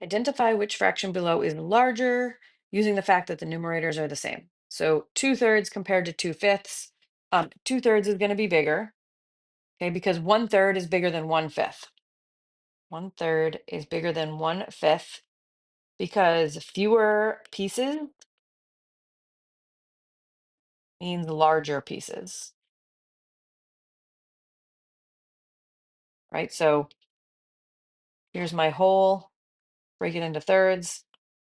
Identify which fraction below is larger using the fact that the numerators are the same. So 2/3 compared to 2/5. 2/3 is going to be bigger, okay, because 1/3 is bigger than 1/5. 1/3 is bigger than 1/5 because fewer pieces means larger pieces, right? So here's my whole, break it into thirds.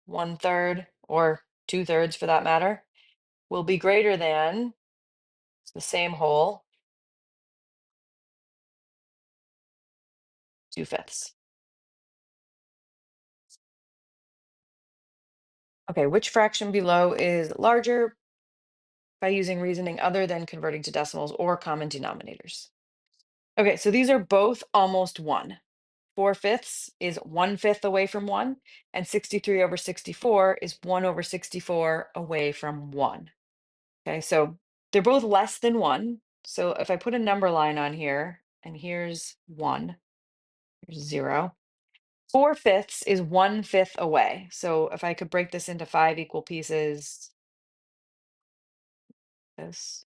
1/3 or 2/3 for that matter will be greater than the same whole, 2/5. Okay, which fraction below is larger by using reasoning other than converting to decimals or common denominators? Okay, so these are both almost 1. 4/5 is 1/5 away from 1, and 63 over 64 is 1 over 64 away from 1. Okay, so they're both less than 1. So if I put a number line on here, and here's 1, here's 0. 4/5 is 1/5 away. So if I could break this into 5 equal pieces, this,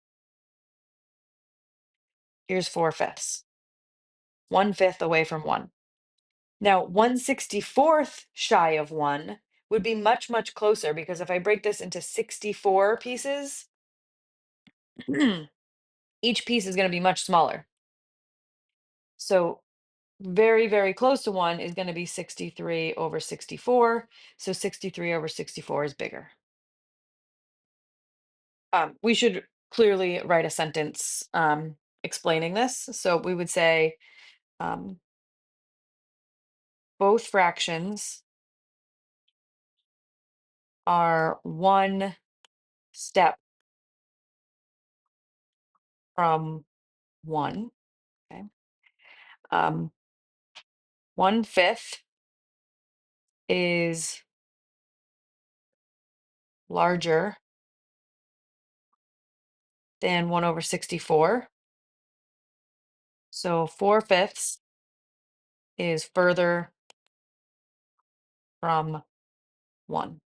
here's 4/5, 1/5 away from 1. Now, 1/64th shy of 1 would be much, much closer because if I break this into 64 pieces, each piece is going to be much smaller. So very, very close to 1 is going to be 63 over 64. So 63 over 64 is bigger. We should clearly write a sentence explaining this. So we would say um, both fractions are one step from 1. Okay. 1/5 is larger than 1 over 64. So 4/5 is further from 1.